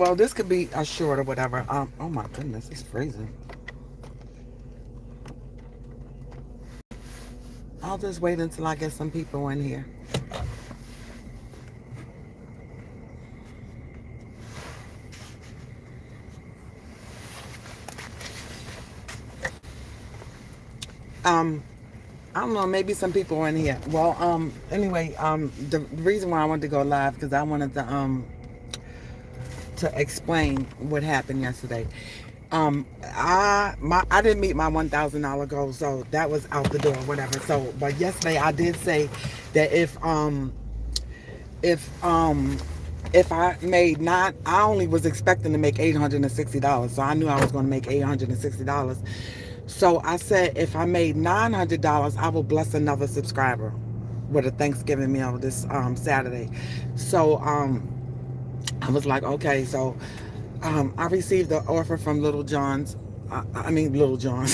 well, this could be a short or whatever. Oh my goodness, it's freezing. I'll just wait until I get some people in here. Um, I don't know, maybe some people are in here. Well, anyway, the reason why I wanted to go live because I wanted to explain what happened yesterday. I didn't meet my $1,000 goal, so that was out the door, whatever. So, but yesterday I did say that if if I made nine, I only was expecting to make $860, so I knew I was going to make $860. So I said if I made $900, I will bless another subscriber with a Thanksgiving meal this Saturday. So I was like, okay, so I received the offer from Little John's. I mean, Little John's.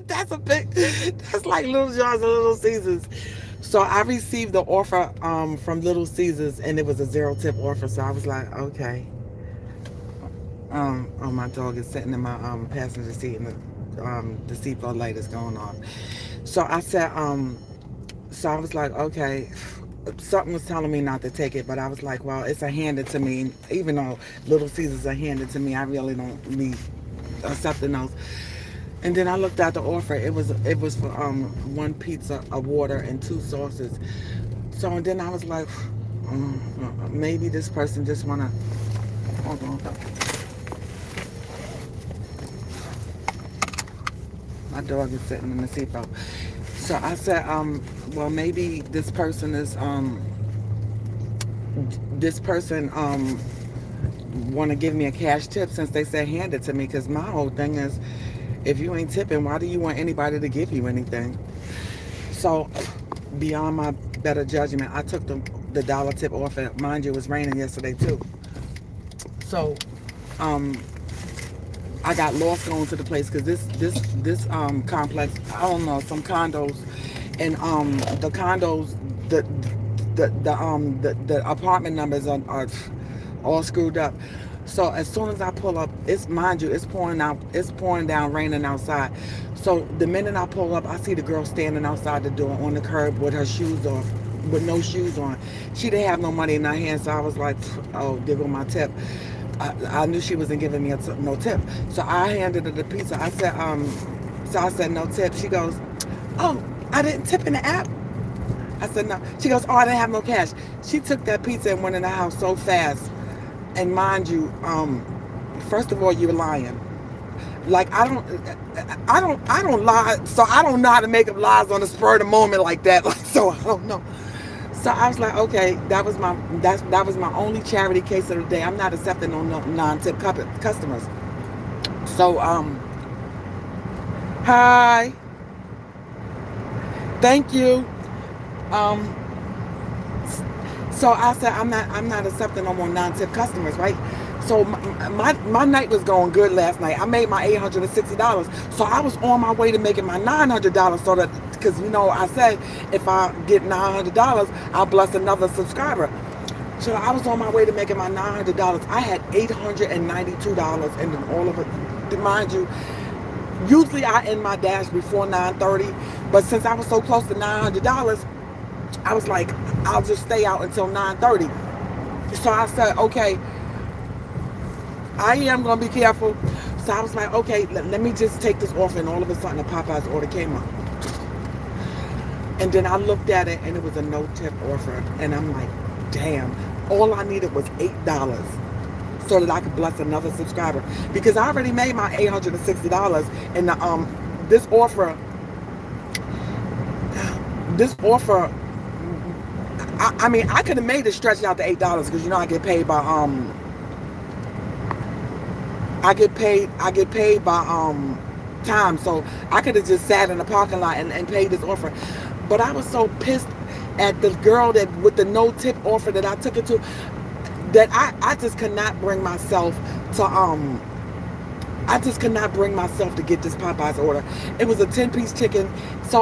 That's a big, that's like Little John's and Little Caesars. So I received the offer from Little Caesars, and it was a zero tip offer. So I was like, okay. Oh, my dog is sitting in my passenger seat, and the seatbelt light is going off. So I said, so I was like, okay. Something was telling me not to take it, but I was like, well, it's a handed to me. Even though Little Caesars are handed to me, I really don't need something else. And then I looked at the offer. It was for one pizza, a water, and two sauces. So and then I was like, maybe this person just wanna. Hold on. My dog is sitting in the seatbelt. So I said, well, maybe this person is, want to give me a cash tip since they said hand it to me. Because my whole thing is, if you ain't tipping, why do you want anybody to give you anything? So, beyond my better judgment, I took the dollar tip offer. Mind you, it was raining yesterday too. So, I got lost going to the place because this complex, I don't know, some condos, and the condos, the apartment numbers are all screwed up. So as soon as I pull up, mind you, it's pouring down, raining outside. So the minute I pull up, I see the girl standing outside the door on the curb with her shoes off, with no shoes on. She didn't have no money in her hand, so I was like, oh, there go my tip. I knew she wasn't giving me no tip. So I handed her the pizza. I said no tip. She goes, oh, I didn't tip in the app. I said no. She goes, oh, I didn't have no cash. She took that pizza and went in the house so fast. And mind you, first of all, you're lying. Like I don't lie. So I don't know how to make up lies on the spur of the moment like that. Like, so I don't know. So I was like, okay, that was my only charity case of the day. I'm not accepting no non-tip customers. So hi, thank you. So I said I'm not accepting no more non-tip customers, right? So my night was going good last night. I made my $860. So I was on my way to making my $900 so that, because I said if I get $900, I'll bless another subscriber. So I was on my way to making my $900. I had $892 and then all of it, mind you, usually I end my dash before 9:30, but since I was so close to $900, I was like, I'll just stay out until 9:30. So I said, okay, I am going to be careful. So I was like, okay, let me just take this off. And all of a sudden, a Popeye's order came up. And then I looked at it, and it was a no-tip offer. And I'm like, damn, all I needed was $8 so that I could bless another subscriber. Because I already made my $860. And this offer, I mean, I could have made it stretch out to $8 because I get paid by I get paid by time, so I could have just sat in the parking lot and paid this offer. But I was so pissed at the girl that with the no tip offer that I took it to, that I just could not bring myself to get this Popeye's order. It was a 10-piece chicken, and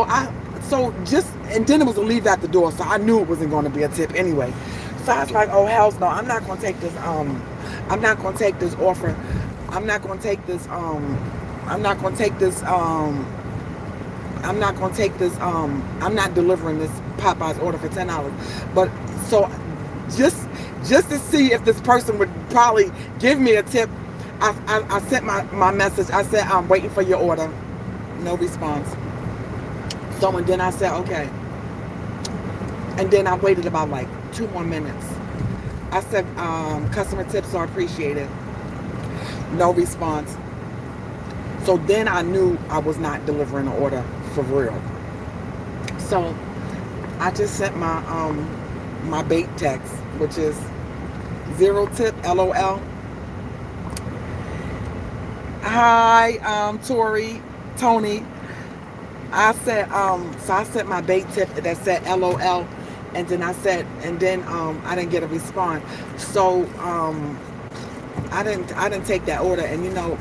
then it was a leave at the door, so I knew it wasn't going to be a tip anyway. So I was like, oh hells no, I'm not gonna take this I'm not gonna take this offer. I'm not gonna take this I'm not gonna take this I'm not gonna take this I'm not delivering this Popeye's order for $10. But so just to see if this person would probably give me a tip, I sent my message. I said, I'm waiting for your order. No response. So and then I said, okay. And then I waited about like 2 more minutes. I said, customer tips are appreciated. No response. So then I knew I was not delivering an order for real. So I just sent my bait text, which is 0 tip, LOL. Hi, Tony. I said, so I sent my bait tip that said LOL, and then I didn't get a response. So I didn't take that order, and you know,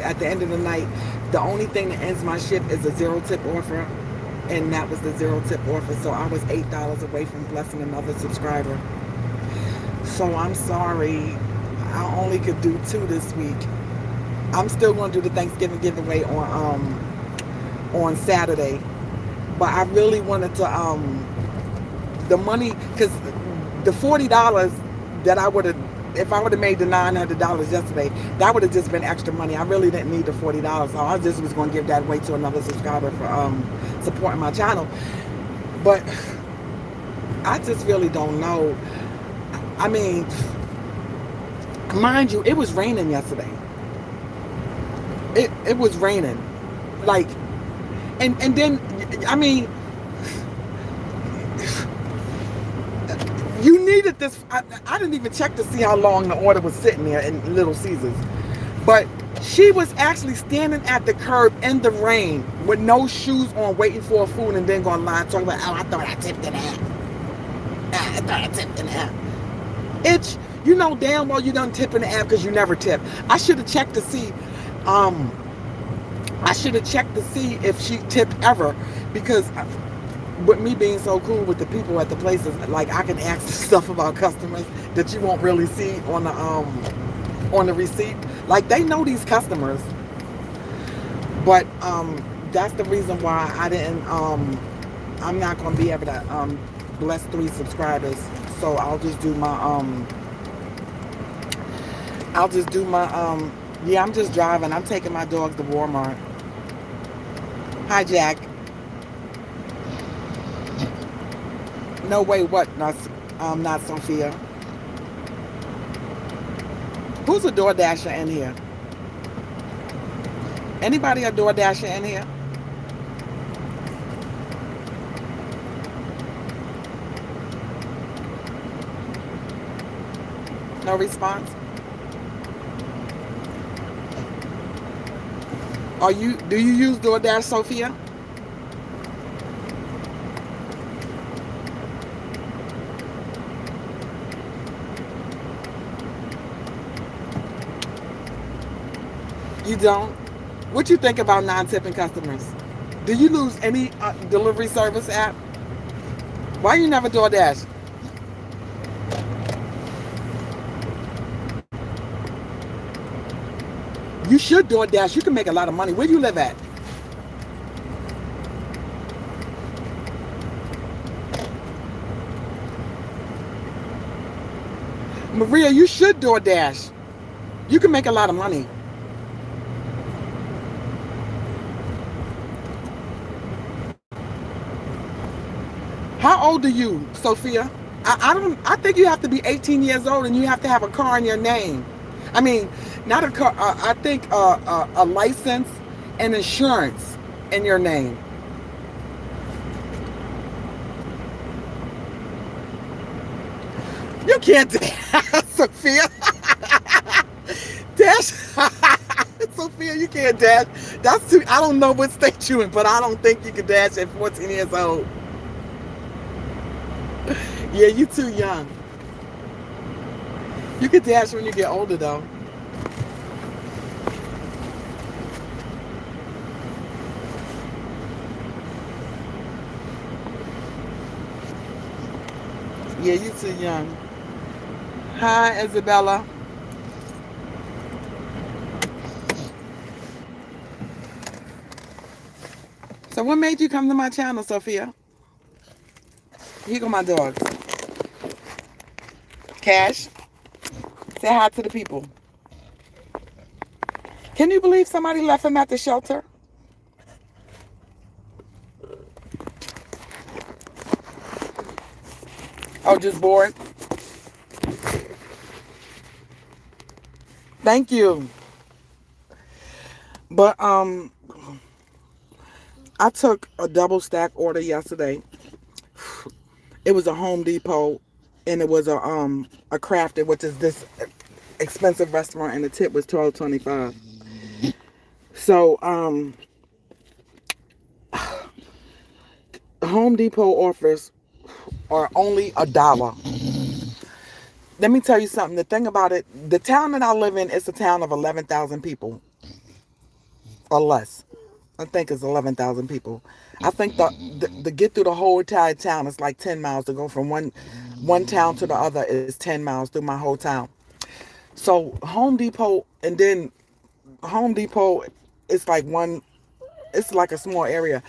at the end of the night, the only thing that ends my ship is a 0 tip offer, and that was the 0 tip offer. So I was $8 away from blessing another subscriber. So I'm sorry, I only could do 2 this week. I'm still going to do the Thanksgiving giveaway on Saturday, but I really wanted to the money, because the $40 that I would have, if I would have made the $900 yesterday, that would have just been extra money. I really didn't need the $40, so I just was going to give that away to another subscriber for supporting my channel. But I just really don't know. I mean, mind you, it was raining yesterday. It was raining, like, and then, I mean, you needed this. I didn't even check to see how long the order was sitting there in Little Caesars, but she was actually standing at the curb in the rain with no shoes on, waiting for her food, and then going line talking about, oh, I thought I tipped in half. I thought I tipped in half. It's, you know damn well you done tip in the app because you never tip. I should have checked to see. I should have checked to see if she tipped ever, because with me being so cool with the people at the places, like I can ask stuff about customers that you won't really see on the receipt. Like they know these customers, but that's the reason why I didn't. I'm not gonna be able to bless 3 subscribers, so I'll just do my yeah, I'm just driving. I'm taking my dogs to Walmart. Hi, Jack. No way, what? Not Sophia. Who's a DoorDasher in here? Anybody a DoorDasher in here? No response? Do you use DoorDash, Sophia? You don't? What you think about non-tipping customers? Do you lose any delivery service app? Why you never DoorDash? You should DoorDash. You can make a lot of money. Where do you live at? Maria, you should DoorDash. You can make a lot of money. How old are you, Sophia? I think you have to be 18 years old and you have to have a car in your name. I mean, not a car. I think a license and insurance in your name. You can't dash, Sophia. Dash, Sophia. You can't dash. That's too. I don't know what state you in, but I don't think you can dash at 14 years old. Yeah, you too young. You can dash when you get older, though. Yeah, you too young. Hi, Isabella. So what made you come to my channel, Sophia? Here go my dogs. Cash, say hi to the people. Can you believe somebody left him at the shelter? Oh, just bored? Thank you. But I took a double stack order yesterday. It was a Home Depot, and it was a Crafted, which is this expensive restaurant, and the tip was $12.25. So Home Depot offers are only $1. Let me tell you something. The thing about it, the town that I live in is a town of 11,000 people or less. I think it's 11,000 people. I think the get through the whole entire town is like 10 miles. To go from one town to the other is 10 miles through my whole town. So Home Depot, and then Home Depot is like it's like a small area.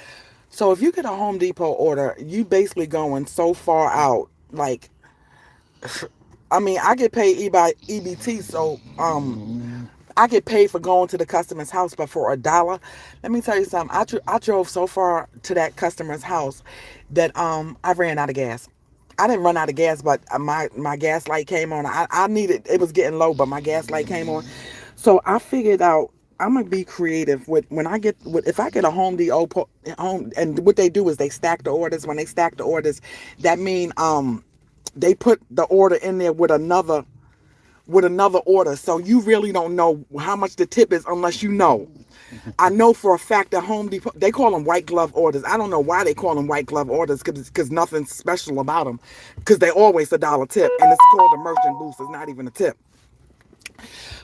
So if you get a Home Depot order, you basically going so far out. Like, I mean, I get paid by EBT, so I get paid for going to the customer's house, but for $1, let me tell you something. I drove so far to that customer's house that I ran out of gas. I didn't run out of gas, but my gas light came on. I needed, it was getting low, but my gas light came on. So I figured out I'm gonna be creative with if I get a Home Depot home, and what they do is they stack the orders. When they stack the orders, that mean they put the order in there with another order. So you really don't know how much the tip is unless you know. I know for a fact that Home Depot, they call them white glove orders. I don't know why they call them white glove orders, because nothing's special about them. Because they always $1 tip, and it's called a merchant boost. It's not even a tip.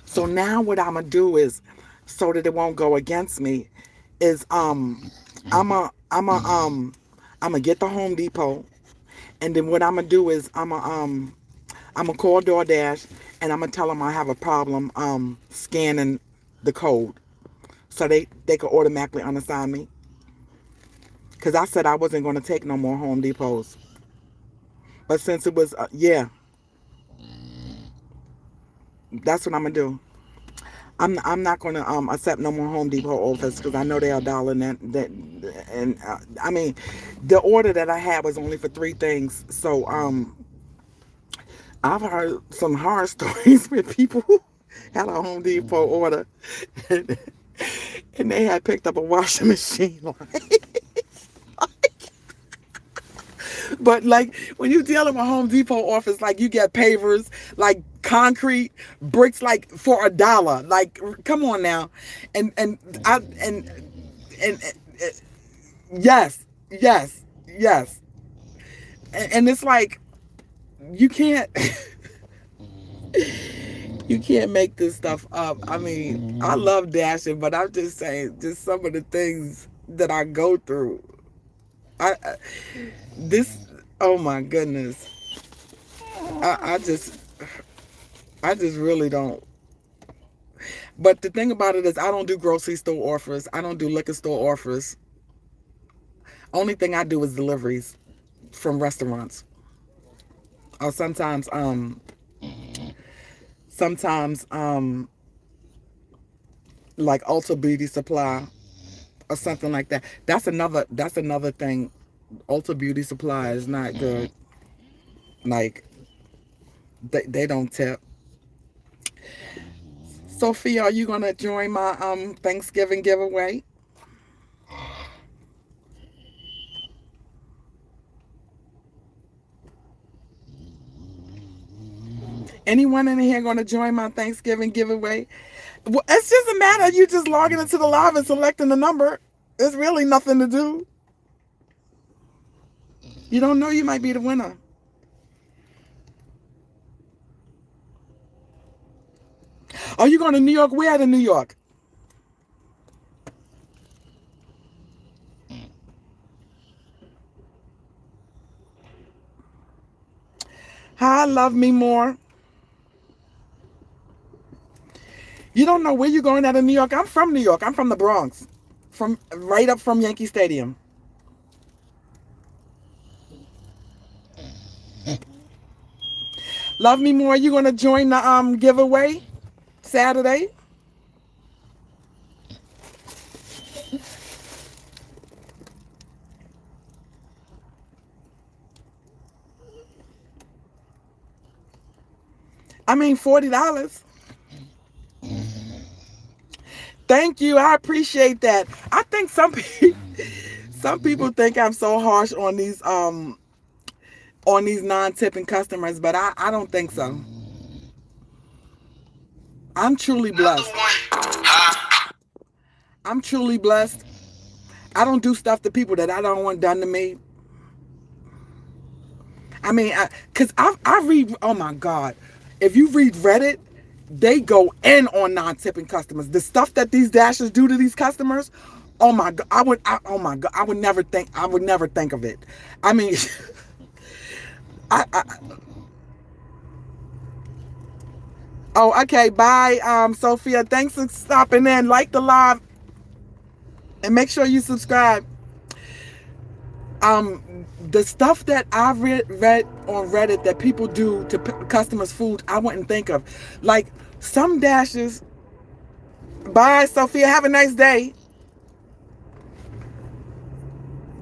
So now what I'm gonna do is, so that it won't go against me, is I'm gonna get the Home Depot, and then what I'm gonna do is I'm gonna call DoorDash, and I'm gonna tell them I have a problem scanning the code, so they could automatically unassign me. Cause I said I wasn't gonna take no more Home Depots, but since it was yeah, that's what I'm gonna do. I'm not gonna accept no more Home Depot offers, because I know they're $1 and I mean, the order that I had was only for 3 things. So I've heard some horror stories where people had a Home Depot order, and, and they had picked up a washing machine. But like, when you dealing with Home Depot office, like, you get pavers, like concrete bricks, like for $1. Like, come on now, and yes, yes, yes, and it's like you can't. You can't make this stuff up. I mean, I love dashing, but I'm just saying, just some of the things that I go through. I this, oh my goodness. I just really don't. But the thing about it is, I don't do grocery store offers. I don't do liquor store offers. Only thing I do is deliveries from restaurants. Or sometimes like Ulta Beauty Supply or something like that. That's another thing. Ulta Beauty Supply is not good. Like, they don't tip. Sophia, are you gonna join my Thanksgiving giveaway? Anyone in here gonna join my Thanksgiving giveaway? Well, it's just a matter of you just logging into the live and selecting the number. There's really nothing to do. You don't know, you might be the winner. Are you going to New York? Where at in New York? Hi, Love Me More. You don't know where you're going out of New York. I'm from New York. I'm from the Bronx. From right up from Yankee Stadium. Love Me More. You gonna join the giveaway Saturday? I mean $40. Thank you. I appreciate that. I think some people think I'm so harsh on these non-tipping customers, but I don't think so. I'm truly blessed. I'm truly blessed. I don't do stuff to people that I don't want done to me. I mean, because I read, oh my God, if you read Reddit, they go in on non-tipping customers. The stuff that these dashers do to these customers, oh my God, oh my God, I would never think of it. I mean, I oh, okay, bye, Sophia. Thanks for stopping in. Like the live and make sure you subscribe. The stuff that I read on Reddit that people do to customers' food, I wouldn't think of. Like some dashes. Bye, Sophia. Have a nice day.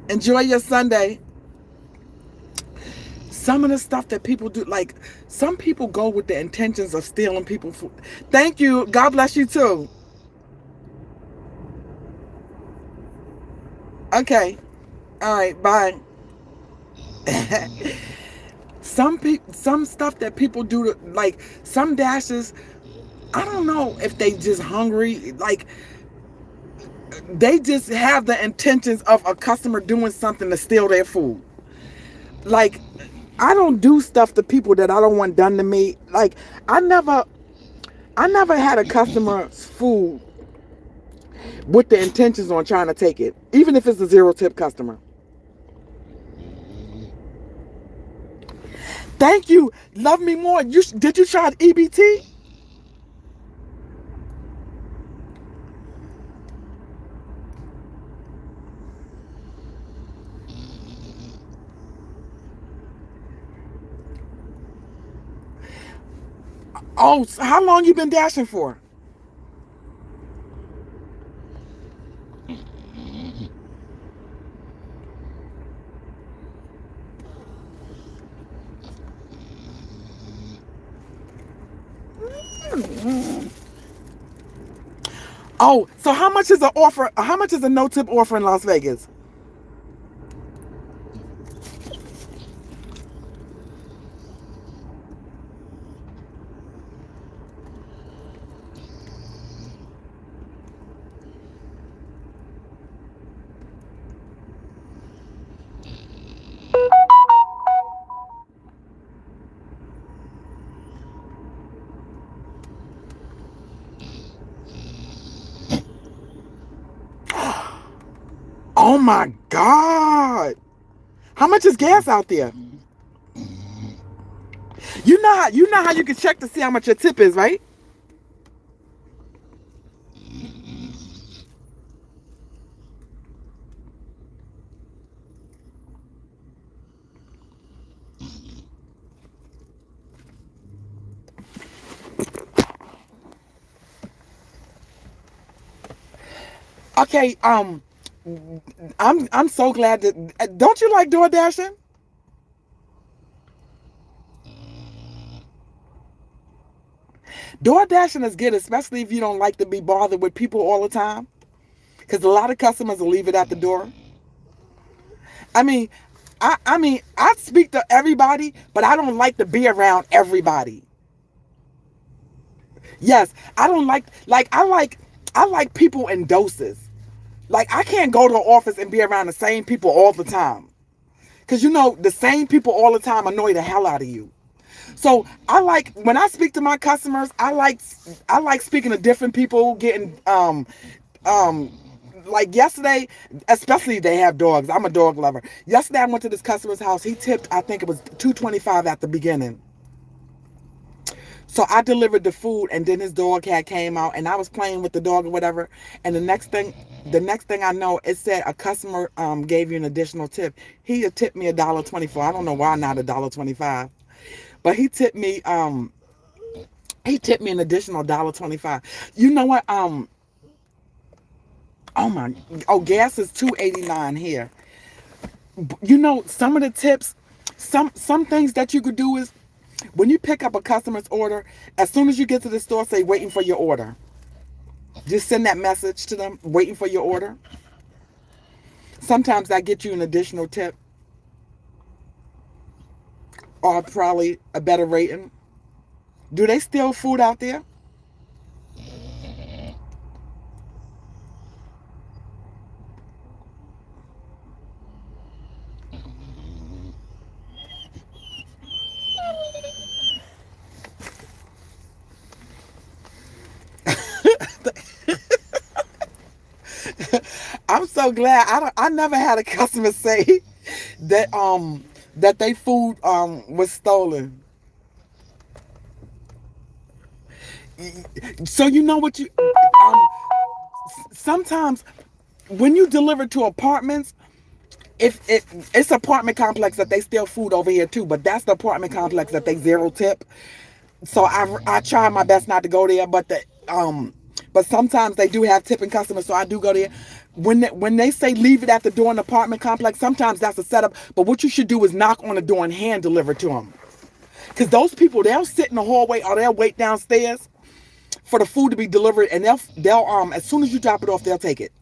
Enjoy your Sunday. Some of the stuff that people do, like some people go with the intentions of stealing people's food. Thank you. God bless you too. Okay. All right. Bye. Some stuff that people do to, like some dashes, I don't know if they just hungry, like they just have the intentions of a customer doing something to steal their food. Like I don't do stuff to people that I don't want done to me. Like I never had a customer's food with the intentions on trying to take it, even if it's a zero tip customer. Thank you. Love Me More. Did you try EBT? Oh, so how long you been dashing for? Oh, so how much is a no tip offer in Las Vegas? Oh my God. How much is gas out there? You know how you can check to see how much your tip is, right? Okay, I'm so glad that don't you like door dashing? Door dashing is good, especially if you don't like to be bothered with people all the time. Because a lot of customers will leave it at the door. I mean, I speak to everybody, but I don't like to be around everybody. Yes, I don't I like people in doses. Like I can't go to the office and be around the same people all the time. Because the same people all the time annoy the hell out of you. So I like when I speak to my customers, I like speaking to different people, getting like yesterday, especially they have dogs. I'm a dog lover. Yesterday I went to this customer's house. He tipped, I think it was $2.25 at the beginning. So I delivered the food, and then his dog had came out, and I was playing with the dog or whatever. And the next thing I know, it said a customer gave you an additional tip. He had tipped me $1.24. I don't know why not $1.25, but he tipped me an additional $1.25. You know what? Oh my, oh, gas is $2.89 here. Some of the tips, some things that you could do is when you pick up a customer's order, as soon as you get to the store, say waiting for your order. Just send that message to them, waiting for your order. Sometimes that gets you an additional tip or probably a better rating. Do they steal food out there? I'm so glad I never had a customer say that they food was stolen. So you know what you sometimes when you deliver to apartments, if it's apartment complex that they steal food over here too, but that's the apartment complex that they zero tip. So I try my best not to go there, but sometimes they do have tipping customers, so I do go there. When they say leave it at the door in the apartment complex, sometimes that's a setup. But what you should do is knock on the door and hand deliver to them, because those people, they'll sit in the hallway or they'll wait downstairs for the food to be delivered, and they'll as soon as you drop it off, they'll take it.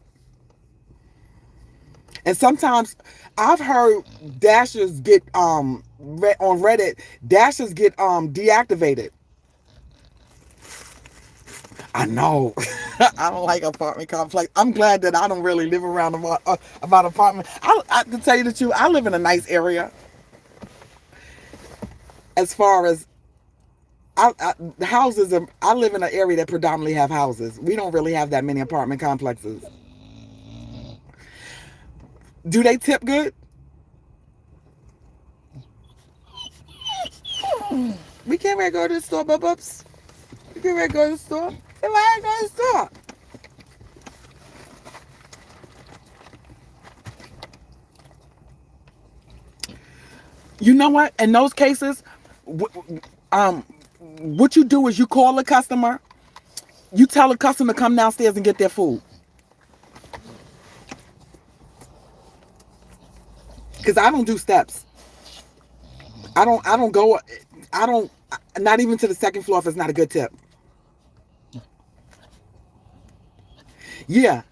And sometimes I've heard dashers get on Reddit, dashers get deactivated. I know. I don't like apartment complex. I'm glad that I don't really live around about apartment. To tell you the truth, I live in a nice area. As far as houses, I live in an area that predominantly have houses. We don't really have that many apartment complexes. Do they tip good? We can't ready to go to the store, bub-ups. We can't ready to go to the store. Say, why ain't go to the store? You know what? In those cases, what you do is you call the customer. You tell the customer to come downstairs and get their food. Because I don't do steps. I don't go. I don't. Not even to the second floor if it's not a good tip. Yeah,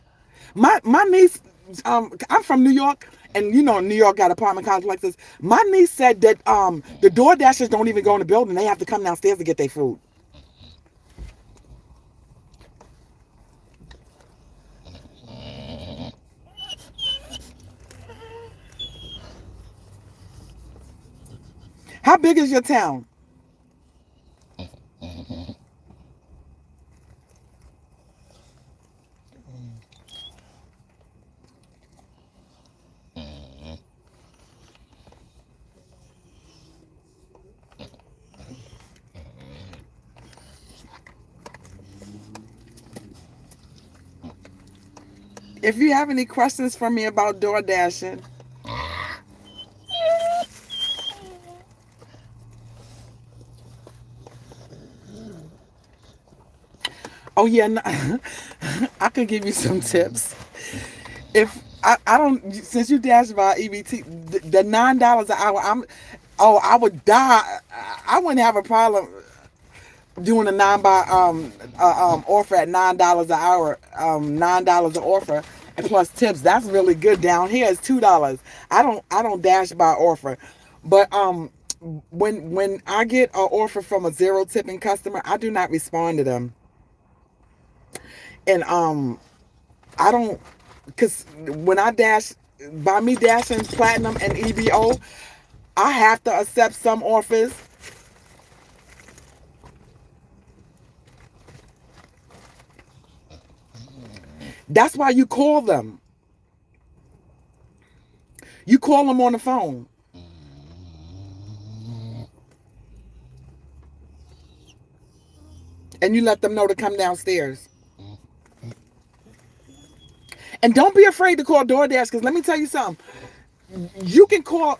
my niece. I'm from New York, and New York got apartment complexes. My niece said that the door dashers don't even go in the building; they have to come downstairs to get their food. How big is your town? If you have any questions for me about door dashing, oh yeah, no, I could give you some tips. If I don't, since you dash by EBT, the $9 an hour, I would die. I wouldn't have a problem doing a non by offer at $9 an hour, $9 an offer, and plus tips. That's really good. Down here it's $2. I don't dash by offer, but when I get an offer from a zero tipping customer, I do not respond to them, and I don't, because when I dash, by me dashing platinum and EBO, I have to accept some offers. That's why you call them. You call them on the phone. and you let them know to come downstairs. And don't be afraid to call DoorDash, because let me tell you something. You can call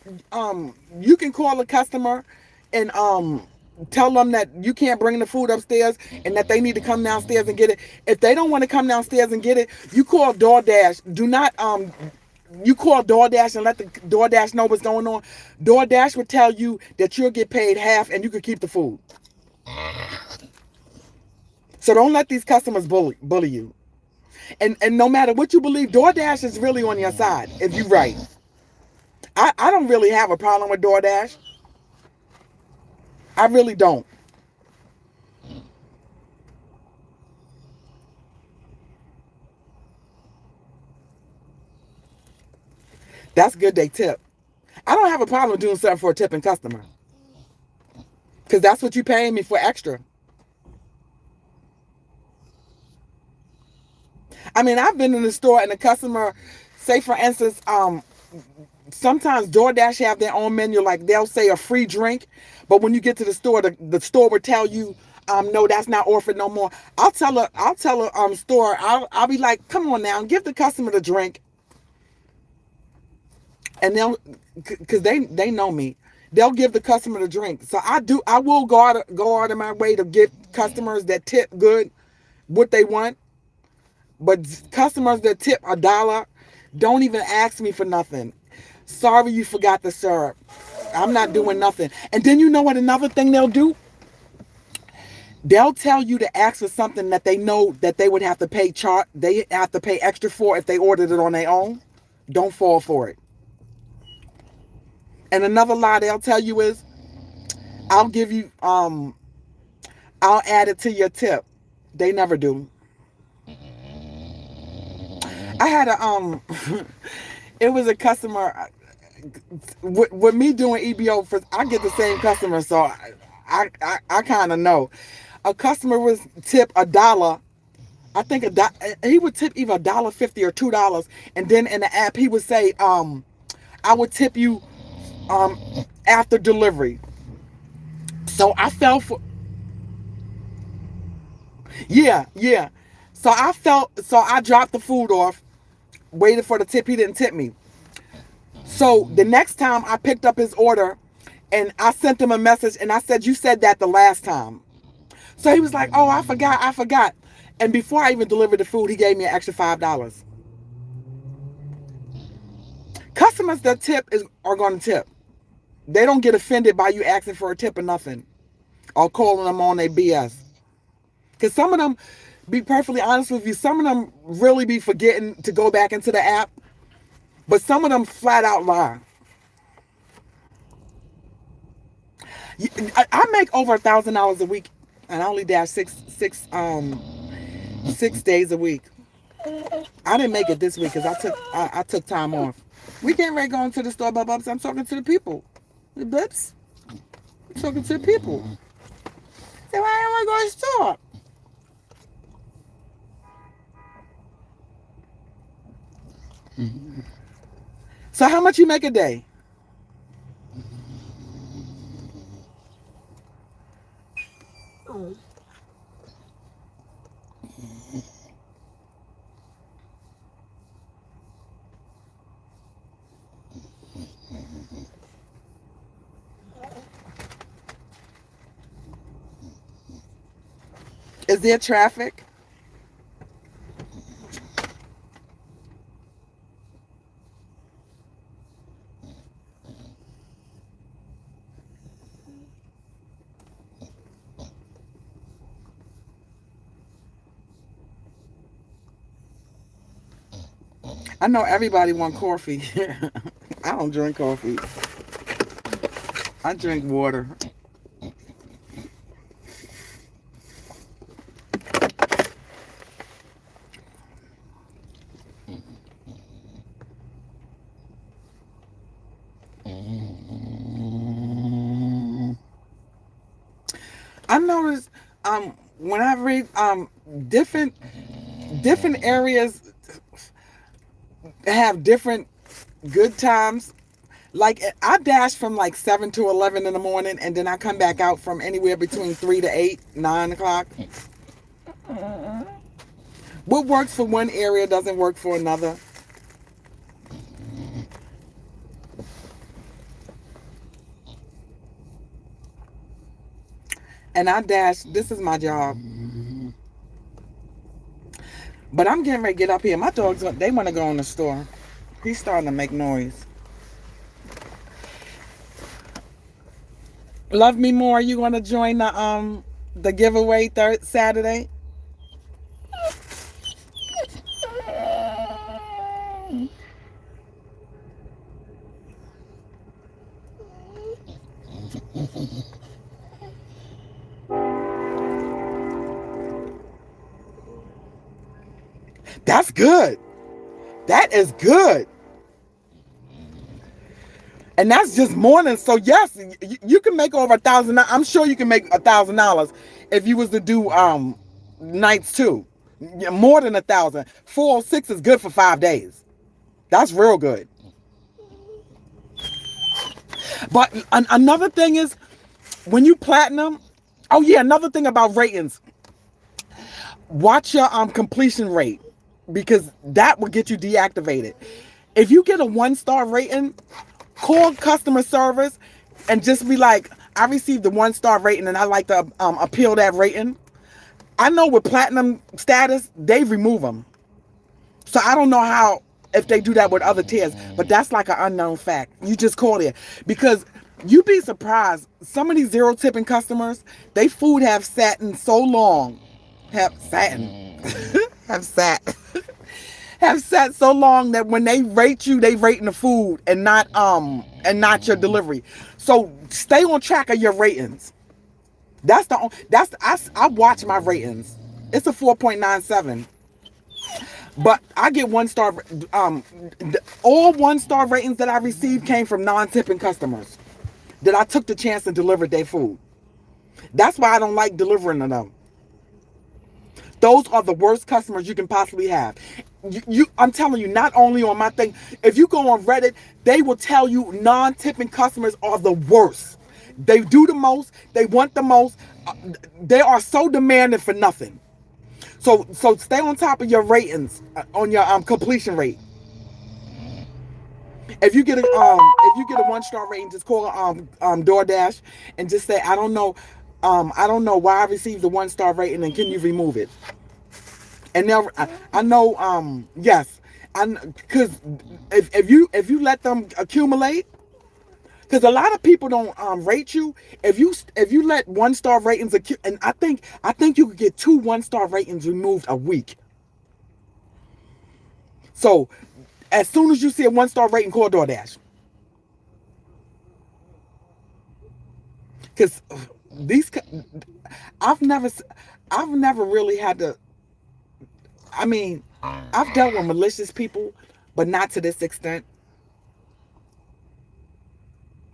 a customer and tell them that you can't bring the food upstairs and that they need to come downstairs and get it. If they don't want to come downstairs and get it, you call DoorDash. Do not you call DoorDash and let the DoorDash know what's going on. DoorDash will tell you that you'll get paid half and you can keep the food. So don't let these customers bully you. And no matter what you believe, DoorDash is really on your side if you're right. I don't really have a problem with DoorDash. I really don't. That's good they tip. I don't have a problem doing something for a tipping customer. Because that's what you're paying me for extra. I mean, I've been in the store and the customer, say for instance, sometimes DoorDash have their own menu, like they'll say a free drink, but when you get to the store, the store will tell you, no, that's not offered no more. I'll tell a store, I'll be like, come on now, give the customer the drink. And they'll, because they know me, they'll give the customer the drink. So I will go out of my way to get customers that tip good what they want. But customers that tip $1, don't even ask me for nothing. Sorry you forgot the syrup. I'm not doing nothing. And then you know what another thing they'll do? They'll tell you to ask for something that they know that they would have to pay they have to pay extra for if they ordered it on their own. Don't fall for it. And another lie they'll tell you is, I'll give you I'll add it to your tip. They never do. I had it was a customer with me doing EBO I get the same customer, so I kind of know. A customer was tip $1. I think he would tip either $1.50 or $2, and then in the app he would say, I would tip you after delivery. So I fell for yeah. So I dropped the food off, waited for the tip. He didn't tip me. So the next time I picked up his order and I sent him a message and I said, you said that the last time. So he was like, oh, I forgot. And before I even delivered the food, he gave me an extra $5. Customers that tip are going to tip. They don't get offended by you asking for a tip or nothing, or calling them on their BS. Because some of them, be perfectly honest with you, some of them really be forgetting to go back into the app, but some of them flat out lie. I make over $1,000 a week, and I only dash six days a week. I didn't make it this week because I took time off. We getting ready going to the store, Bubs. I'm talking to the people. The Bips. I'm talking to the people. Say, why don't I go to the store? So how much you make a day? Is there traffic? I know everybody want coffee. I don't drink coffee. I drink water. I noticed when I read different areas have different good times. Like I dash from like 7 to 11 in the morning, and then I come back out from anywhere between 3 to 8, 9 o'clock. What works for one area doesn't work for another. And I dash. This is my job. But I'm getting ready to get up here. My dogs, they want to go in the store. He's starting to make noise. Love me more. You want to join the giveaway Saturday? That's good. That is good. And that's just morning. So yes, you can make over $1,000. I'm sure you can make $1,000 if you was to do nights too. More than 1,000. 406 is good for 5 days. That's real good. But another thing is when you platinum. Oh yeah, another thing about ratings. Watch your completion rate, because that will get you deactivated. If you get a 1-star rating, call customer service and just be like, I received a 1-star rating and I like to appeal that rating. I know with platinum status, they remove them. So I don't know how, if they do that with other tiers, but that's like an unknown fact. You just call it, because you'd be surprised. Some of these zero tipping customers, they food have sat in so long. Have sat so long that when they rate you, they rating the food and not your delivery. So stay on track of your ratings. I watch my ratings. It's a 4.97. But I get 1-star. All 1-star ratings that I received came from non-tipping customers that I took the chance and delivered their food. That's why I don't like delivering to them. Those are the worst customers you can possibly have. I'm telling you, not only on my thing, if you go on Reddit, they will tell you non-tipping customers are the worst. They do the most. They want the most. They are so demanding for nothing. So stay on top of your ratings on your completion rate. If you get a 1-star rating, just call DoorDash and just say, I don't know why I received the 1-star rating, and can you remove it? And I know, yes, because if you let them accumulate, because a lot of people don't rate you. If you let 1-star ratings and I think you could get 2 1-star ratings removed a week. So as soon as you see a 1-star rating, call DoorDash. Because I've never really had to. I mean, I've dealt with malicious people, but not to this extent.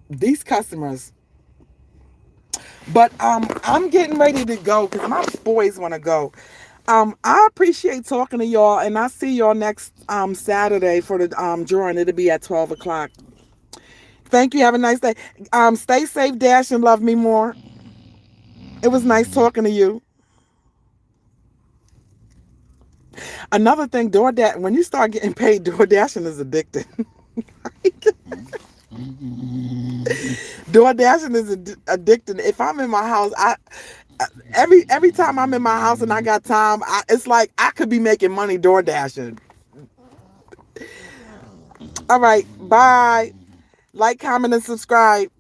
These customers. But I'm getting ready to go because my boys want to go. I appreciate talking to y'all, and I'll see y'all next Saturday for the drawing. It'll be at 12 o'clock. Thank you. Have a nice day. Stay safe, Dash, and love me more. It was nice talking to you. Another thing, DoorDash, when you start getting paid, DoorDashing is addicting. DoorDashing is addicting. If I'm in my house, every time I'm in my house and I got time, it's like I could be making money DoorDashing. All right, bye. Like, comment, and subscribe.